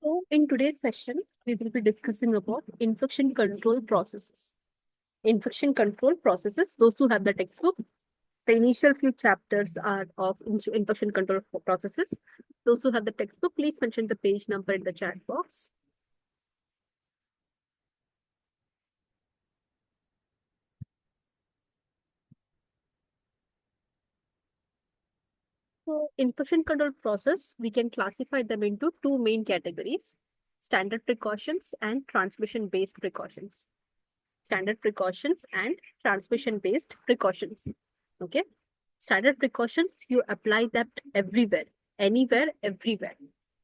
So, in today's session, we will be discussing about infection control processes. Infection control processes, those who have the textbook, the initial few chapters are of infection control processes. Those who have the textbook, please mention the page number in the chat box. So, infection control process, we can classify them into two main categories: standard precautions and transmission based precautions. Standard precautions and transmission based precautions. Okay. Standard precautions, you apply that everywhere, anywhere, everywhere,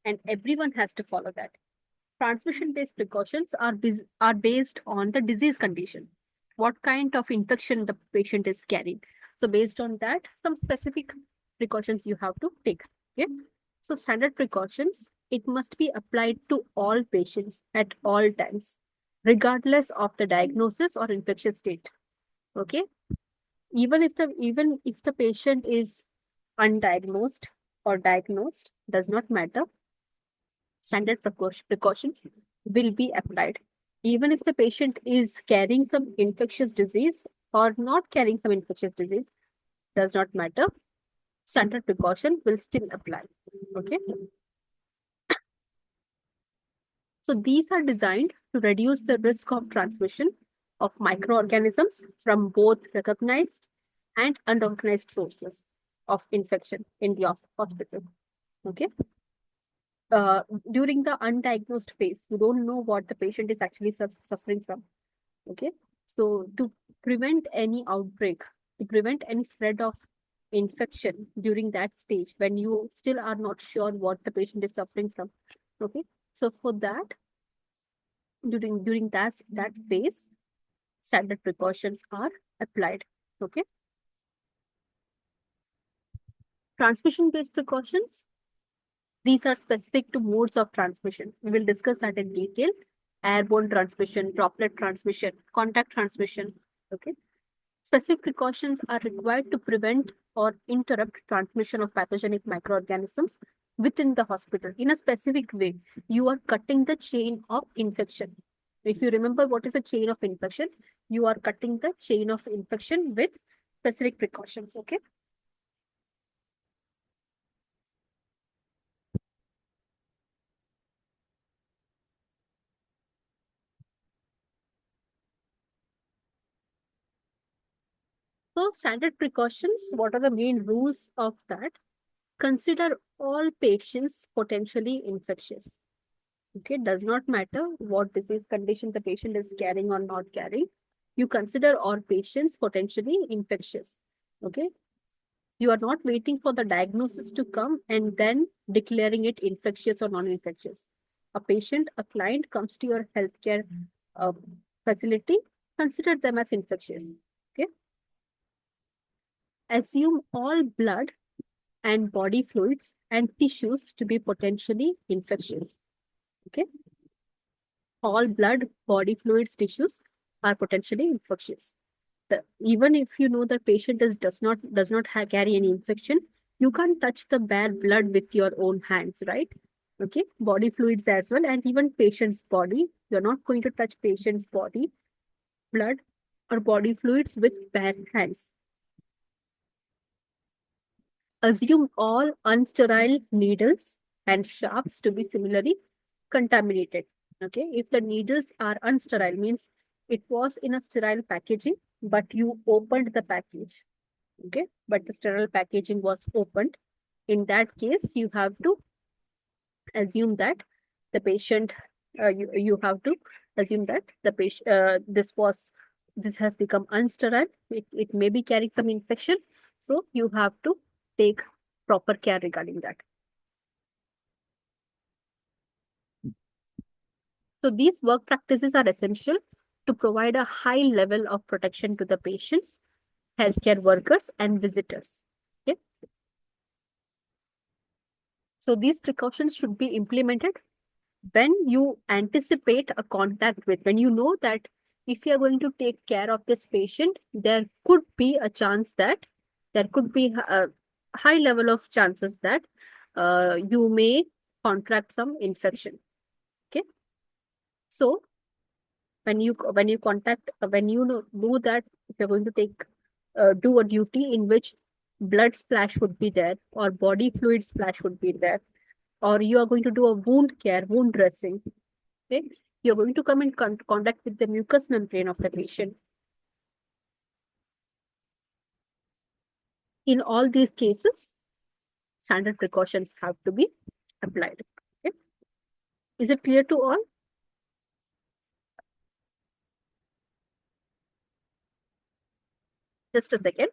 and everyone has to follow that. Transmission based precautions are based on the disease condition, what kind of infection the patient is carrying. So based on that, some specific precautions you have to take. Okay. So standard precautions, it must be applied to all patients at all times, regardless of the diagnosis or infection state. Okay. Even if the patient is undiagnosed or diagnosed, does not matter. Standard precautions will be applied. Even if the patient is carrying some infectious disease or not carrying some infectious disease, does not matter. Standard precaution will still apply. Okay. So these are designed to reduce the risk of transmission of microorganisms from both recognized and unrecognized sources of infection in the hospital. Okay. uh, During the undiagnosed phase, you don't know what the patient is actually suffering from. Okay. So, to prevent any outbreak, to prevent any spread of infection during that stage, when you still are not sure what the patient is suffering from. Okay. So, for that, during that phase, standard precautions are applied. Okay. Transmission based precautions, these are specific to modes of transmission. We will discuss that in detail: airborne transmission, droplet transmission, contact transmission. Okay. Specific precautions are required to prevent or interrupt transmission of pathogenic microorganisms within the hospital in a specific way. You are cutting the chain of infection. If you remember what is a chain of infection, you are cutting the chain of infection with specific precautions. Okay. So, standard precautions, what are the main rules of that? Consider all patients potentially infectious. Okay, does not matter what disease condition the patient is carrying or not carrying. You consider all patients potentially infectious. Okay, you are not waiting for the diagnosis to come and then declaring it infectious or non-infectious. A patient, a client comes to your healthcare uh, facility, consider them as infectious. Okay, assume all blood and body fluids and tissues to be potentially infectious. Okay. All blood, body fluids, tissues are potentially infectious. Even if you know the patient does not carry any infection, you can't touch the bare blood with your own hands, right? Okay. Body fluids as well, and even patient's body. You're not going to touch patient's body, blood, or body fluids with bare hands. Assume all unsterile needles and sharps to be similarly contaminated. Okay, if the needles are unsterile, means it was in a sterile packaging, but you opened the package. Okay, but the sterile packaging was opened. In that case, you have to assume that the patient, you have to assume that the patient, this has become unsterile. It may be carrying some infection. So you have to take proper care regarding that. So these work practices are essential to provide a high level of protection to the patients, healthcare workers, and visitors. Okay? So these precautions should be implemented when you anticipate a contact with, when you know that if you are going to take care of this patient, there could be a chance that there could be a high level of chances that you may contract some infection. So when you contact when you know that if you're going to take do a duty in which blood splash would be there or body fluid splash would be there, or you are going to do a wound care, wound dressing, okay, you're going to come in contact with the mucous membrane of the patient. In all these cases, standard precautions have to be applied. Okay. Is it clear to all? Just a second.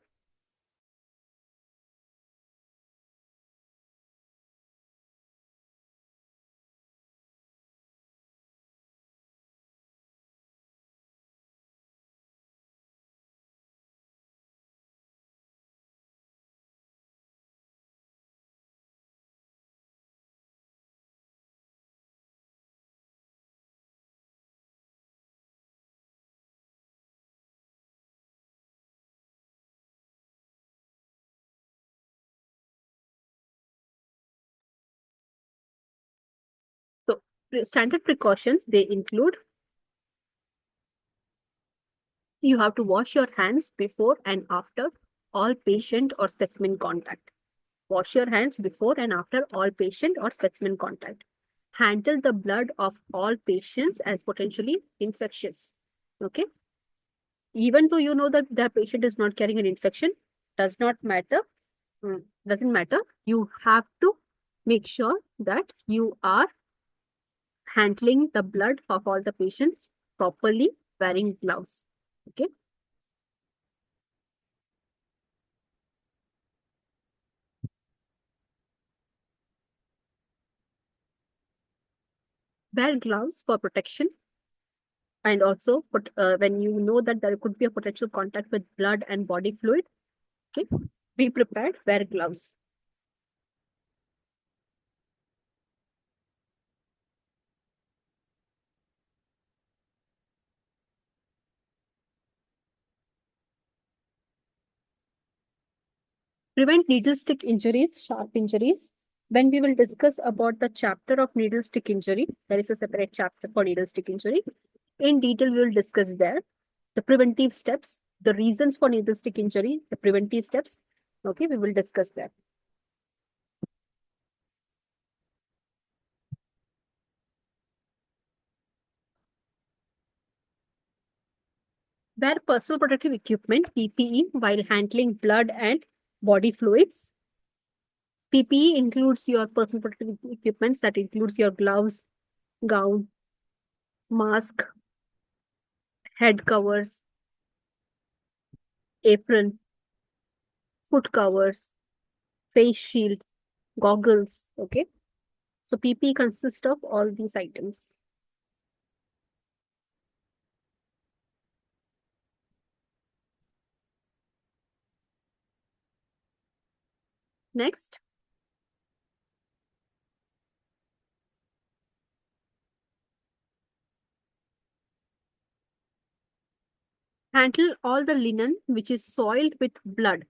So standard precautions, they include you have to wash your hands before and after all patient or specimen contact. Wash your hands before and after all patient or specimen contact. Handle the blood of all patients as potentially infectious. Okay. Even though you know that the patient is not carrying an infection, does not matter. Doesn't matter. You have to make sure that you are handling the blood of all the patients properly, wearing gloves. Okay. Wear gloves for protection, and also put, when you know that there could be a potential contact with blood and body fluid, okay, be prepared, wear gloves. Prevent needle stick injuries, sharp injuries. When we will discuss about the chapter of needle stick injury, there is a separate chapter for needle stick injury. In detail, we will discuss there the preventive steps, the reasons for needle stick injury, the preventive steps. Okay, we will discuss that. Wear personal protective equipment, PPE, while handling blood and body fluids. PPE includes your personal protective equipments, that includes your gloves, gown, mask, head covers, apron, foot covers, face shield, goggles. Okay. So PPE consists of all these items. Next, handle all the linen which is soiled with blood.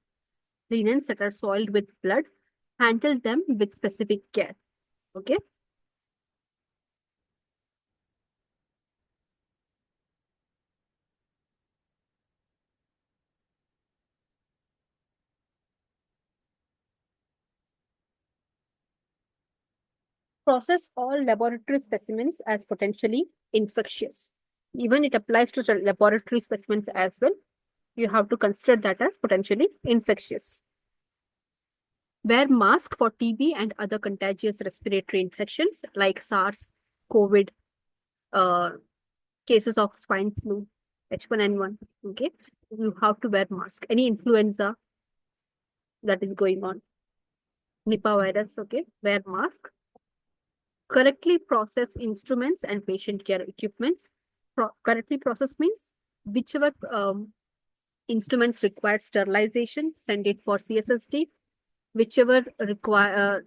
Linens that are soiled with blood, handle them with specific care. Okay. Process all laboratory specimens as potentially infectious. Even it applies to the laboratory specimens as well. You have to consider that as potentially infectious. Wear mask for TB and other contagious respiratory infections like SARS, COVID, uh, cases of swine flu, H1N1. Okay, you have to wear mask. Any influenza that is going on, Nipah virus. Okay, wear mask. Correctly process instruments and patient care equipments. Correctly process means whichever instruments require sterilization, send it for CSSD. Whichever requires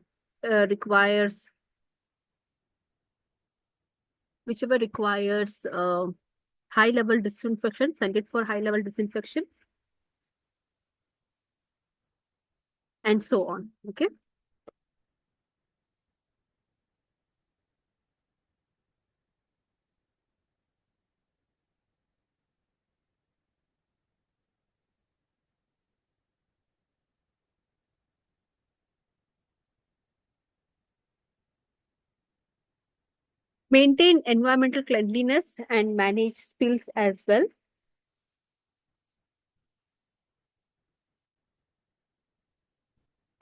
whichever requires high level disinfection, send it for high level disinfection, and so on. Okay. Maintain environmental cleanliness and manage spills as well.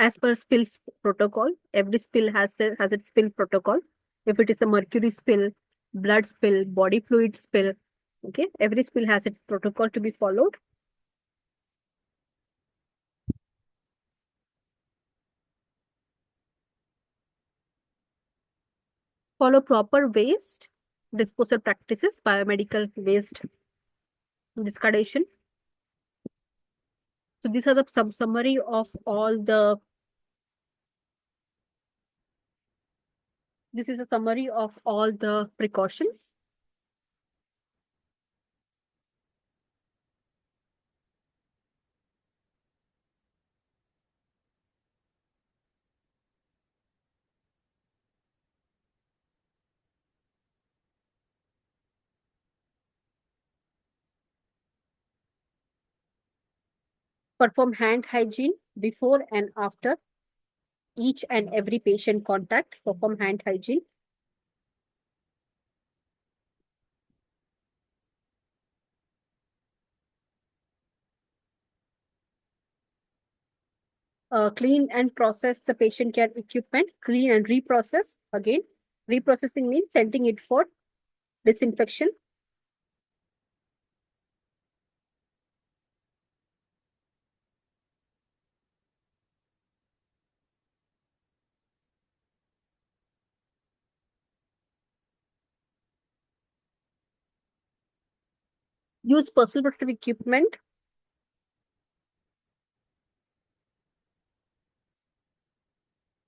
As per spills protocol, every spill has its spill protocol. If it is a mercury spill, blood spill, body fluid spill, okay, every spill has its protocol to be followed. Follow proper waste disposal practices, biomedical waste discardation. So these are the some summary of all the. This is a summary of all the precautions. Perform hand hygiene before and after each and every patient contact. Perform hand hygiene. Clean and process the patient care equipment. Clean and reprocess. Again, reprocessing means sending it for disinfection. Use personal protective equipment.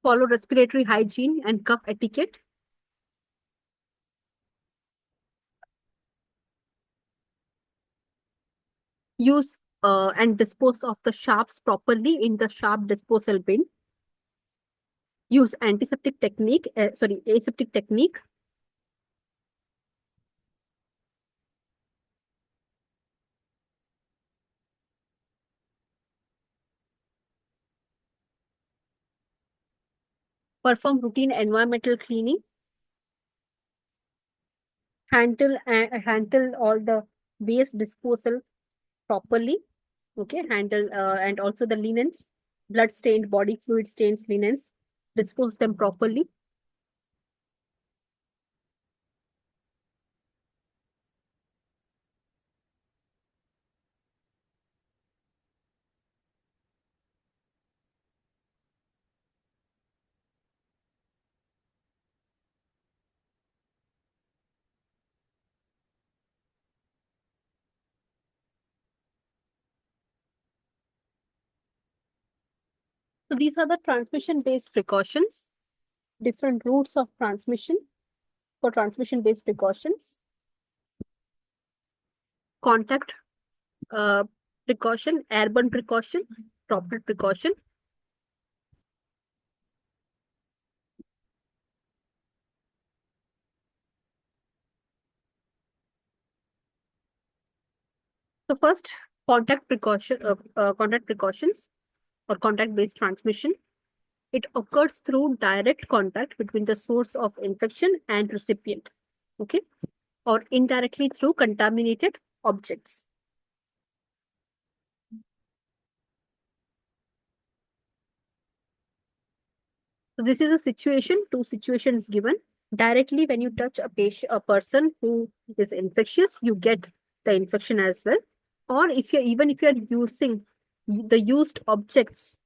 Follow respiratory hygiene and cough etiquette. Use and dispose of the sharps properly in the sharp disposal bin. Use antiseptic technique, aseptic technique. Perform routine environmental cleaning. Handle all the waste disposal properly. Okay, handle and also the linens, blood stained, body fluid stains linens, dispose them properly. So these are the transmission based precautions, different routes of transmission for transmission based precautions. Contact uh, precaution, airborne precaution, droplet precaution. So first, contact precautions or contact based transmission. It occurs through direct contact between the source of infection and recipient, okay, or indirectly through contaminated objects. So this is a situation, two situations given. Directly, when you touch a person who is infectious, you get the infection as well. Or if you're using the used objects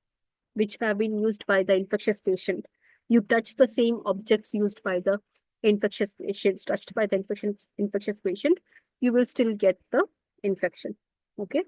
which have been used by the infectious patient, you touch the same objects used by the infectious patients, touched by the infectious patient, you will still get the infection. Okay.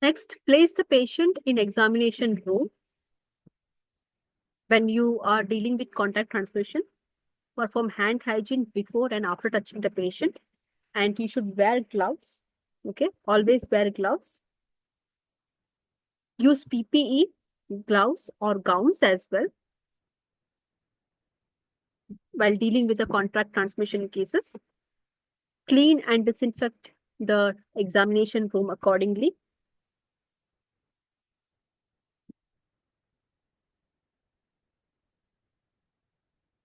Next, place the patient in examination room when you are dealing with contact transmission. Perform hand hygiene before and after touching the patient, and you should wear gloves. Okay, always wear gloves. Use PPE, gloves or gowns as well while dealing with the contact transmission cases. Clean and disinfect the examination room accordingly.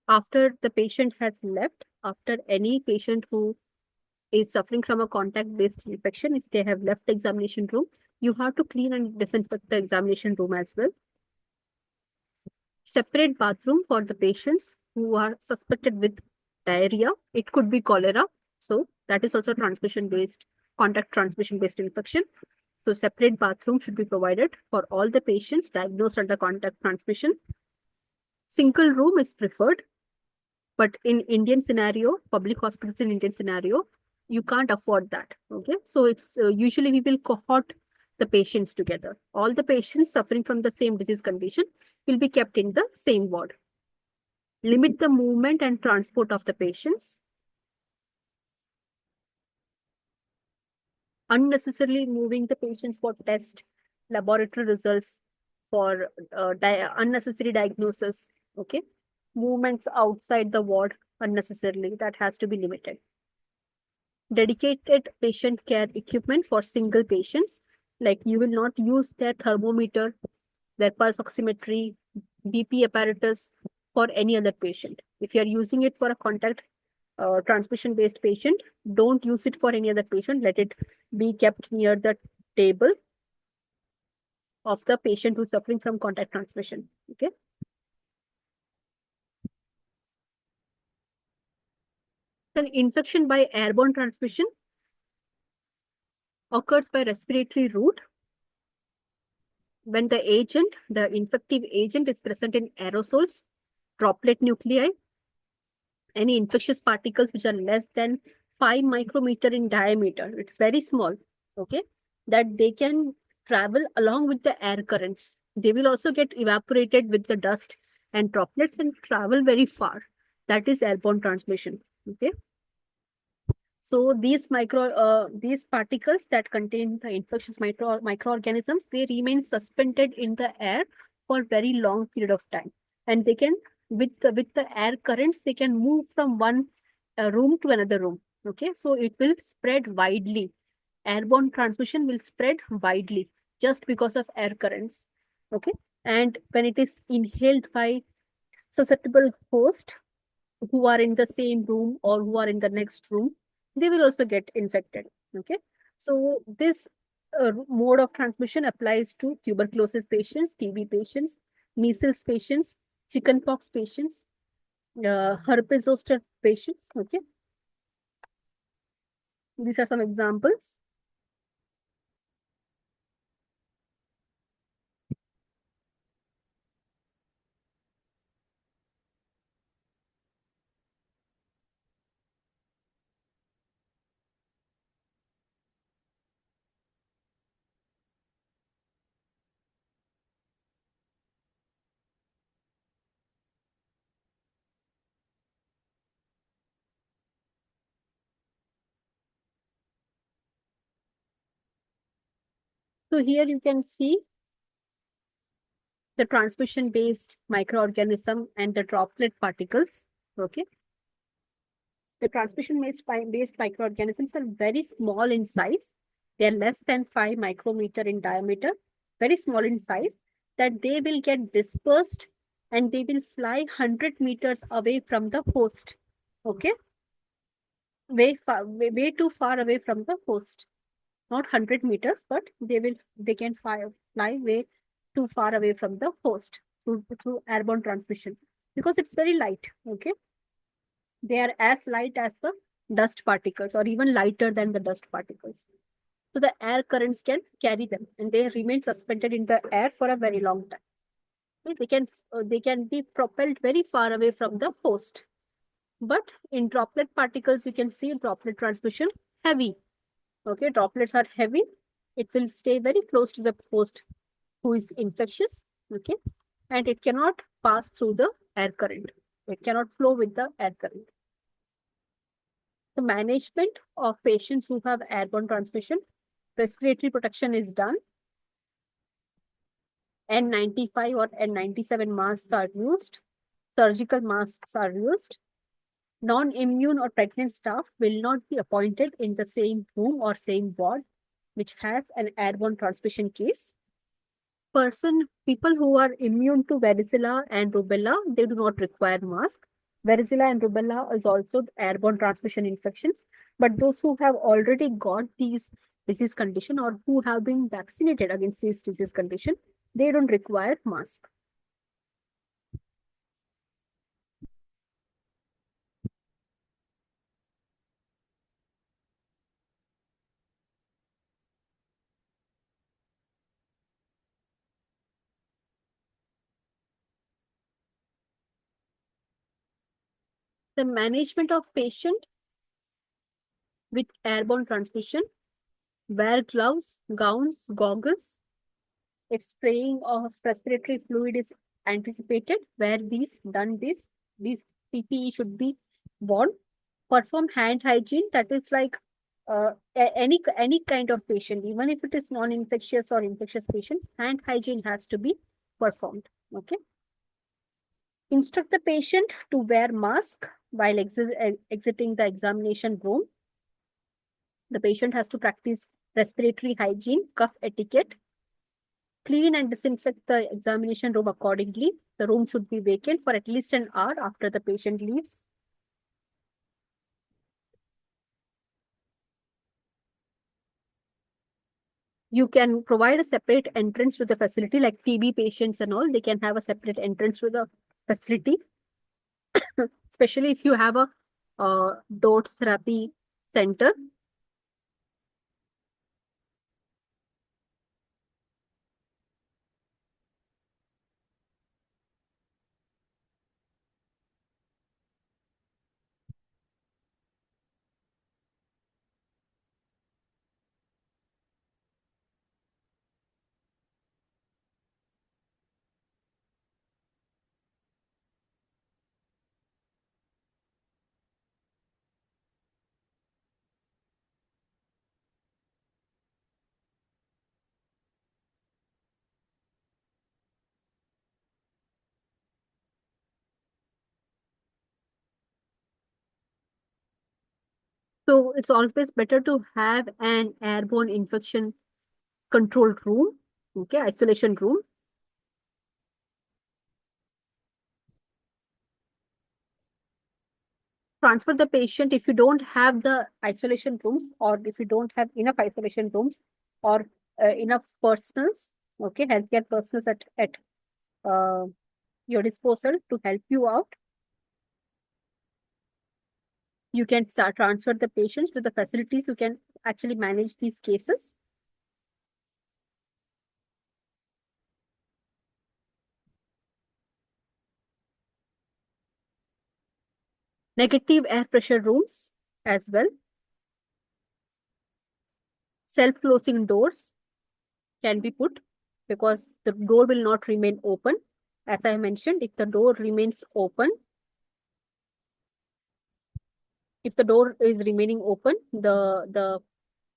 After the patient has left, after any patient who is suffering from a contact-based infection, if they have left the examination room, you have to clean and disinfect the examination room as well. Separate bathroom for the patients who are suspected with diarrhea. It could be cholera. So that is also transmission-based, contact transmission-based infection. So separate bathroom should be provided for all the patients diagnosed under contact transmission. Single room is preferred, but in Indian scenario, public hospitals in Indian scenario, you can't afford that. Okay, so it's usually we will cohort the patients together. All the patients suffering from the same disease condition will be kept in the same ward. Limit the movement and transport of the patients. Unnecessarily moving the patients for test, laboratory results, for unnecessary diagnosis. Okay, movements outside the ward unnecessarily, that has to be limited. Dedicated patient care equipment for single patients, like you will not use their thermometer, their pulse oximetry, BP apparatus for any other patient. If you are using it for a contact transmission based patient, don't use it for any other patient. Let it be kept near the table of the patient who's suffering from contact transmission. Okay. An infection by airborne transmission occurs by respiratory route when the infective agent is present in aerosols, droplet nuclei, any infectious particles which are less than 5 micrometer in diameter. It's very small, okay, that they can travel along with the air currents. They will also get evaporated with the dust and droplets and travel very far. That is airborne transmission, okay. So these particles that contain the infectious microorganisms, they remain suspended in the air for very long period of time, and they can, with the air currents, they can move from one room to another room. Okay, so it will spread widely. Airborne transmission will spread widely just because of air currents. Okay, and when it is inhaled by susceptible host who are in the same room or who are in the next room, they will also get infected. Okay, so this mode of transmission applies to tuberculosis patients, TB patients, measles patients, chickenpox patients, herpes zoster patients. Okay, these are some examples. So here you can see the transmission based microorganism and the droplet particles. Okay, the transmission based microorganisms are very small in size. They are less than 5 micrometer in diameter, very small in size, that they will get dispersed and they will fly 100 meters away from the host. Okay, way too far away from the host. Not 100 meters, but they can fly way too far away from the host through airborne transmission, because it's very light. Okay, they are as light as the dust particles or even lighter than the dust particles. So the air currents can carry them and they remain suspended in the air for a very long time. Okay, they can be propelled very far away from the host. But in droplet particles, you can see droplet transmission heavy. Okay, droplets are heavy. It will stay very close to the host who is infectious. Okay, and it cannot pass through the air current. It cannot flow with the air current. The management of patients who have airborne transmission, respiratory protection is done. N95 or N97 masks are used. Surgical masks are used. Non-immune or pregnant staff will not be appointed in the same room or same ward which has an airborne transmission case. People who are immune to varicella and rubella, they do not require mask. Varicella and rubella is also airborne transmission infections, but those who have already got these disease condition or who have been vaccinated against this disease condition, they don't require mask. The management of patient with airborne transmission, wear gloves, gowns, goggles. If spraying of respiratory fluid is anticipated, wear these PPE should be worn. Perform hand hygiene, that is like any kind of patient, even if it is non-infectious or infectious patients, hand hygiene has to be performed. Okay. Instruct the patient to wear mask while exiting the examination room. The patient has to practice respiratory hygiene, cough etiquette, clean and disinfect the examination room accordingly. The room should be vacant for at least an hour after the patient leaves. You can provide a separate entrance to the facility, like TB patients and all, they can have a separate entrance to the facility, especially if you have a dose therapy center. So it's always better to have an airborne infection controlled room, okay, isolation room. Transfer the patient if you don't have the isolation rooms, or if you don't have enough isolation rooms, or enough personals, okay, healthcare personals at uh, your disposal to help you out. You can start transfer the patients to the facilities who can actually manage these cases. Negative air pressure rooms as well. Self-closing doors can be put because the door will not remain open. As I mentioned, if the door remains open, if the door is remaining open, the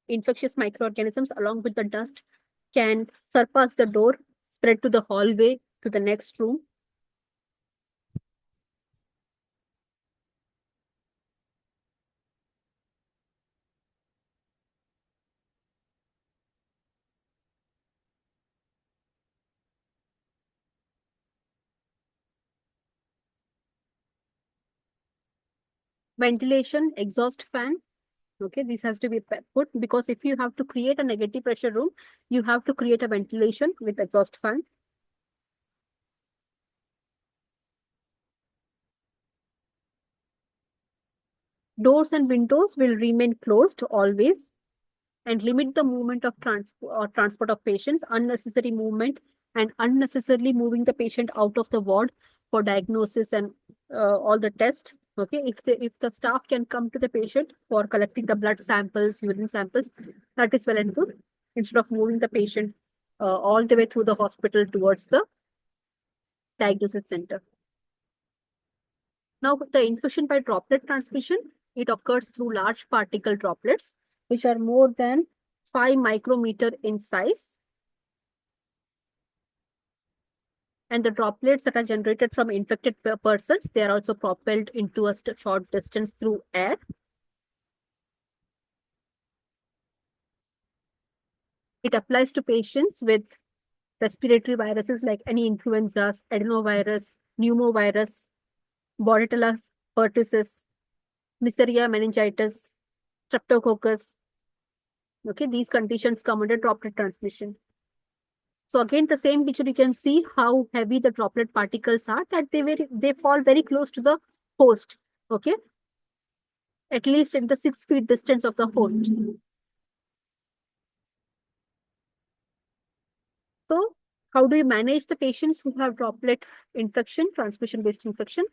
infectious microorganisms along with the dust can surpass the door, spread to the hallway, to the next room. Ventilation, exhaust fan. Okay, this has to be put because if you have to create a negative pressure room, you have to create a ventilation with exhaust fan. Doors and windows will remain closed always, and limit the movement of transport of patients, unnecessary movement, and unnecessarily moving the patient out of the ward for diagnosis and all the tests. Okay, if the staff can come to the patient for collecting the blood samples, urine samples, that is well and good. Instead of moving the patient all the way through the hospital towards the diagnosis center. Now, the infection by droplet transmission, it occurs through large particle droplets, which are more than 5 micrometer in size. And the droplets that are generated from infected persons, they are also propelled into a short distance through air. It applies to patients with respiratory viruses like any influenzas, adenovirus, pneumovirus, Bordetella pertussis, Neisseria meningitis, Streptococcus. Okay, these conditions come under droplet transmission. So again, the same picture, you can see how heavy the droplet particles are, that they fall very close to the host. Okay, at least in the 6 feet distance of the host. So how do you manage the patients who have droplet infection, transmission-based infection?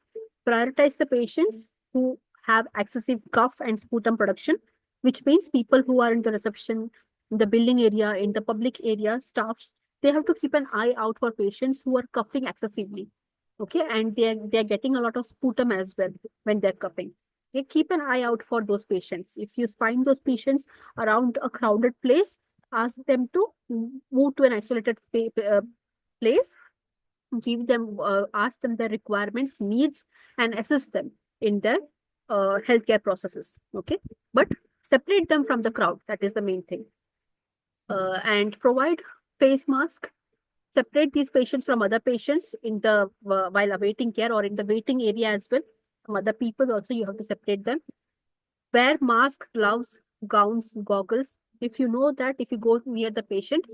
Prioritize the patients who have excessive cough and sputum production, which means people who are in the reception, in the building area, in the public area, staffs, they have to keep an eye out for patients who are coughing excessively. Okay, and they're getting a lot of sputum as well when they're coughing. Okay, keep an eye out for those patients. If you find those patients around a crowded place, ask them to move to an isolated place, give them, ask them their requirements, needs, and assist them in their healthcare processes. Okay, but separate them from the crowd. That is the main thing. And provide face mask. Separate these patients from other patients in the while awaiting care or in the waiting area as well. From other people also, you have to separate them. Wear mask, gloves, gowns, goggles. If you know that if you go near the patient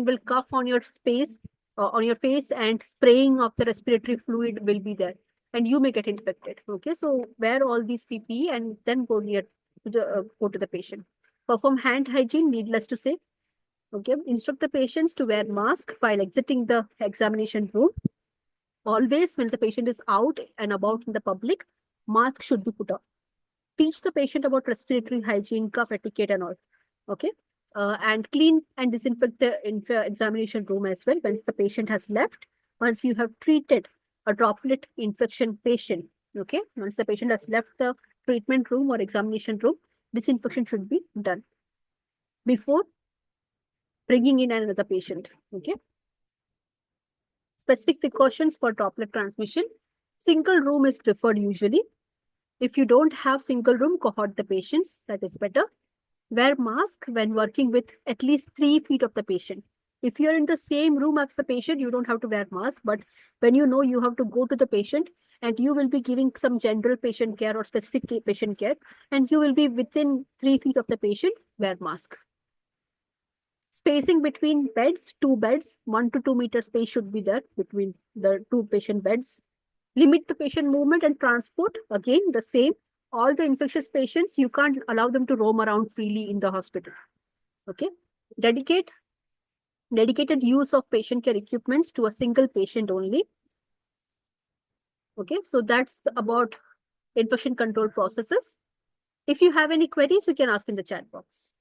will cough on your space, on your face, and spraying of the respiratory fluid will be there, and you may get infected. Okay, so wear all these PPE and then go to the patient. Perform hand hygiene, needless to say. Okay, instruct the patients to wear mask while exiting the examination room. Always, when the patient is out and about in the public, mask should be put on. Teach the patient about respiratory hygiene, cough etiquette, and all. Okay. And clean and disinfect the examination room as well once the patient has left. Once you have treated a droplet infection patient, okay, once the patient has left the treatment room or examination room, disinfection should be done before bringing in another patient. Okay. Specific precautions for droplet transmission. Single room is preferred usually. If you don't have single room, cohort the patients. That is better. Wear mask when working with at least 3 feet of the patient. If you're in the same room as the patient, you don't have to wear mask. But when you know you have to go to the patient and you will be giving some general patient care or specific patient care, and you will be within 3 feet of the patient, wear mask. Spacing between beds, 2 beds, 1 to 2 meter space should be there between the 2 patient beds. Limit the patient movement and transport. Again, the same. All the infectious patients, you can't allow them to roam around freely in the hospital. Okay. Dedicated use of patient care equipments to a single patient only. Okay. So that's about infection control processes. If you have any queries, you can ask in the chat box.